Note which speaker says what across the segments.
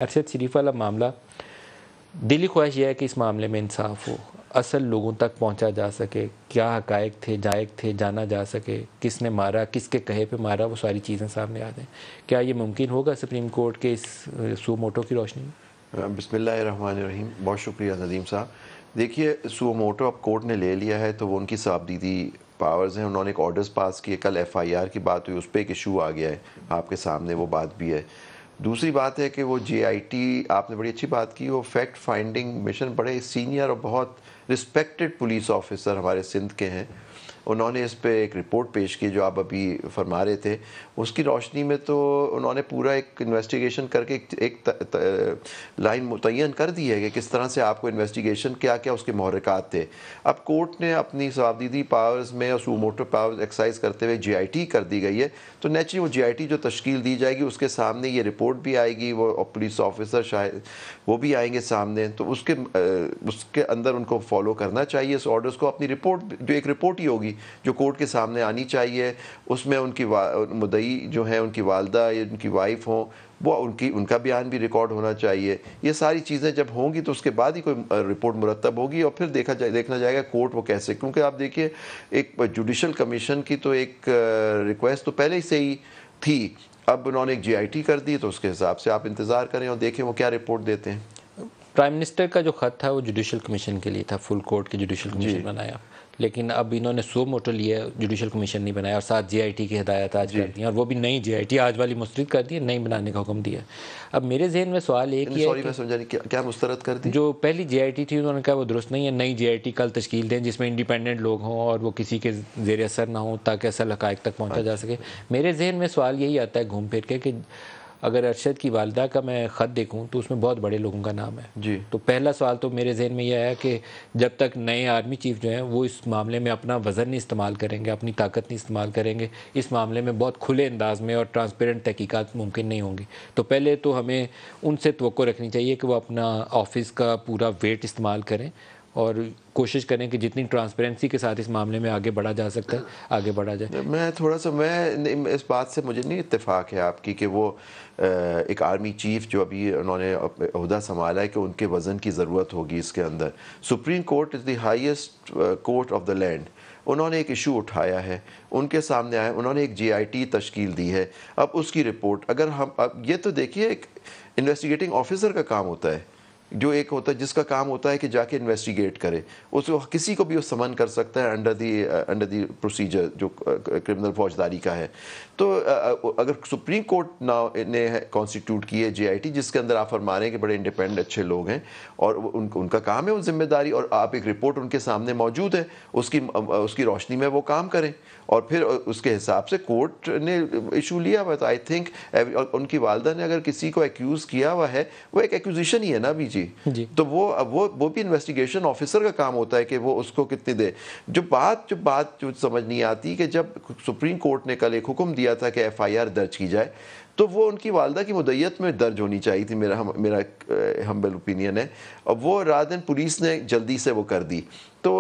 Speaker 1: ارشد شریف والا معاملہ دلی خواہش یہ ہے کہ اس معاملے میں انصاف ہو، اصل لوگوں تک پہنچا جا سکے، کیا حقائق تھے جانا جا سکے، کس نے مارا، کس کے کہے پہ مارا، وہ ساری چیزیں سامنے آ جائیں۔ کیا یہ ممکن ہوگا سپریم کورٹ کے اس سو موٹو کی روشنی میں؟
Speaker 2: بسم اللہ الرحمن الرحیم۔ بہت شکریہ ندیم صاحب۔ دیکھیے سو موٹو اب کورٹ نے لے لیا ہے تو وہ ان کی صاحبدیدی پاورز ہیں، انہوں نے ایک آرڈرز پاس کیے، کل ایف آئی آر کی بات ہوئی، اس پہ ایک ایشو آ گیا ہے آپ کے سامنے، وہ بات بھی ہے۔ دوسری بات ہے کہ وہ جے آئی ٹی، آپ نے بڑی اچھی بات کی، وہ فیکٹ فائنڈنگ مشن، بڑے سینئر اور بہت رسپیکٹڈ پولیس آفیسر ہمارے سندھ کے ہیں، انہوں نے اس پہ ایک رپورٹ پیش کی جو آپ ابھی فرما رہے تھے۔ اس کی روشنی میں تو انہوں نے پورا ایک انویسٹیگیشن کر کے ایک لائن متعین کر دی ہے کہ کس طرح سے آپ کو انویسٹیگیشن کیا کیا اس کے محرکات تھے۔ اب کورٹ نے اپنی صاحبدیدی پاورز میں اور سو موٹو پاورز ایکسرسائز کرتے ہوئے جے آئی ٹی کر دی گئی ہے، تو نیچرلی وہ جے آئی ٹی جو تشکیل دی جائے گی اس کے سامنے یہ رپورٹ بھی آئے گی، وہ پولیس آفیسر شاید وہ بھی آئیں گے سامنے، تو اس کے اندر ان کو فالو کرنا چاہیے اس آرڈرز کو۔ اپنی رپورٹ جو ایک رپورٹ ہی ہوگی جو کورٹ کے سامنے آنی چاہیے، اس میں ان کی مدعی جو ہیں ان کی والدہ یا ان کی وائف ہوں، وہ ان کا بیان بھی ریکارڈ ہونا چاہیے۔ یہ ساری چیزیں جب ہوں گی تو اس کے بعد ہی کوئی رپورٹ مرتب ہوگی، اور پھر دیکھنا جائے گا کورٹ وہ کیسے، کیونکہ آپ دیکھیے ایک جوڈیشل کمیشن کی تو ایک ریکویسٹ تو پہلے سے ہی تھی، اب انہوں نے ایک جے آئی ٹی کر دی، تو اس کے حساب سے آپ انتظار کریں اور دیکھیں وہ کیا رپورٹ دیتے ہیں۔
Speaker 1: پرائم منسٹر کا جو خط تھا وہ جوڈیشل کمیشن کے لیے تھا، فل کورٹ کی جوڈیشل کمیشن بنایا، لیکن اب انہوں نے سو موٹو لیا، جوڈیشل کمیشن نہیں بنایا، اور ساتھ جے آئی ٹی کی ہدایت آج کر دی، اور وہ بھی نئی جے آئی ٹی آج والی مسترد کر دی، نئی بنانے کا حکم دیا۔ اب میرے ذہن میں سوال ایک ہی ہے
Speaker 2: میں سمجھا نہیں کیا مسترد کر دی؟
Speaker 1: جو پہلی جے آئی ٹی تھی انہوں نے کہا وہ درست نہیں ہے، نئی جے آئی ٹی کل تشکیل دیں جس میں انڈیپینڈنٹ لوگ ہوں اور وہ کسی کے زیر اثر نہ ہوں تاکہ اصل حقائق تک پہنچا جا سکے۔ میرے ذہن میں سوال یہی آتا ہے گھوم پھر کے کہ اگر ارشد کی والدہ کا میں خط دیکھوں تو اس میں بہت بڑے لوگوں کا نام ہے، تو پہلا سوال تو میرے ذہن میں یہ ہے کہ جب تک نئے آرمی چیف جو ہیں وہ اس معاملے میں اپنا وزن نہیں استعمال کریں گے، اپنی طاقت نہیں استعمال کریں گے، اس معاملے میں بہت کھلے انداز میں اور ٹرانسپیرنٹ تحقیقات ممکن نہیں ہوں گی، تو پہلے تو ہمیں ان سے توقع رکھنی چاہیے کہ وہ اپنا آفس کا پورا ویٹ استعمال کریں اور کوشش کریں کہ جتنی ٹرانسپیرنسی کے ساتھ اس معاملے میں آگے بڑھا جا سکتا ہے آگے بڑھا جائے۔
Speaker 2: میں اس بات سے مجھے نہیں اتفاق ہے آپ کی کہ وہ ایک آرمی چیف جو ابھی انہوں نے عہدہ سنبھالا ہے کہ ان کے وزن کی ضرورت ہوگی اس کے اندر۔ Supreme court is the highest court of the land, انہوں نے ایک ایشو اٹھایا ہے، ان کے سامنے آیا، انہوں نے ایک جے آئی ٹی تشکیل دی ہے، اب اس کی رپورٹ اگر ہم یہ تو دیکھیے ایک انویسٹیگیٹنگ آفیسر کا کام ہوتا ہے، جو ایک ہوتا ہے جس کا کام ہوتا ہے کہ جا کے انویسٹیگیٹ کرے، اس کو کسی کو بھی وہ سمن کر سکتا ہے انڈر دی پروسیجر جو کرمنل فوجداری کا ہے۔ تو اگر سپریم کورٹ نے کانسٹیٹیوٹ کی ہے جے آئی ٹی جس کے اندر آپ فرما رہے ہیں کہ بڑے انڈیپینڈنٹ اچھے لوگ ہیں اور ان کا کام ہے وہ ذمہ داری، اور آپ ایک رپورٹ ان کے سامنے موجود ہے، اس کی روشنی میں وہ کام کریں، اور پھر اس کے حساب سے کورٹ نے ایشو لیا ہوا ہے۔ آئی تھنک ان کی والدہ نے اگر کسی کو ایکیوز کیا ہوا ہے، وہ ایک ایکوزیشن ہی ہے نا ابھی جی، تو وہ بھی انویسٹیگیشن آفیسر کا کام ہوتا ہے کہ وہ اس کو کتنی دے۔ جو بات سمجھ نہیں آتی کہ جب سپریم کورٹ نے کل ایک حکم دیا تھا کہ ایف آئی آر درج کی جائے، تو وہ ان کی والدہ کی مدعیت میں درج ہونی چاہیے تھی، میرا ہمبل اوپینین ہے، اور وہ رات دن پولیس نے جلدی سے وہ کر دی۔ تو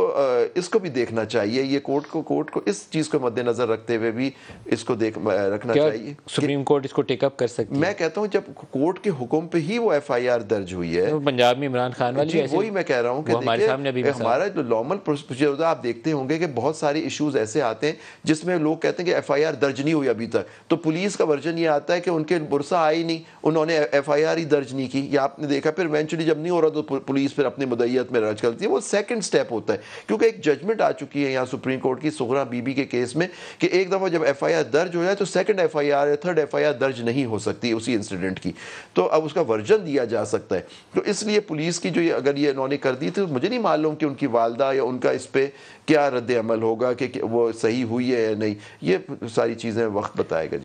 Speaker 2: اس کو بھی دیکھنا چاہیے، یہ کورٹ کو اس چیز کو مد نظر رکھتے ہوئے بھی اس کو رکھنا چاہیے۔
Speaker 1: سپریم کورٹ اس کو ٹیک اپ کر سکتی ہے؟
Speaker 2: میں کہتا ہوں جب کورٹ کے حکم پہ ہی وہ ایف آئی آر درج ہوئی ہے،
Speaker 1: پنجاب میں عمران خان والی،
Speaker 2: وہی میں کہہ رہا ہوں کہ ہمارا جو نارمل پروسیجر ہوتا ہے، آپ دیکھتے ہوں گے کہ بہت سارے ایشوز ایسے آتے ہیں جس میں لوگ کہتے ہیں کہ ایف آئی آر درج نہیں ہوئی ابھی تک، تو پولیس کا ورژن یہ آتا ہے کہ ان کے برسا آئی نہیں، انہوں نے ایف آئی آر ہی درج نہیں کی، یا آپ نے دیکھا پھر ایونچولی جب نہیں ہو رہا تو پولیس پھر اپنی مدعیت میں درج کرتی ہے۔ وہ سیکنڈ سٹیپ ہوتا ہے، کیونکہ ایک ججمنٹ آ چکی ہے یہاں سپریم کورٹ کی سغرا بی بی کے کیس میں کہ ایک دفعہ جب ایف آئی آر درج ہو جائے تو سیکنڈ ایف آئی آر یا تھرڈ ایف آئی آر درج نہیں ہو سکتی اسی انسیڈنٹ کی، تو اب اس کا ورژن دیا جا سکتا ہے۔ تو اس لیے پولیس کی جو اگر یہ انہوں نے کر دی تو مجھے نہیں معلوم کہ ان کی والدہ یا ان کا اس پہ کیا رد عمل ہوگا کہ وہ صحیح ہوئی ہے یا نہیں، یہ ساری چیزیں وقت بتائے گا۔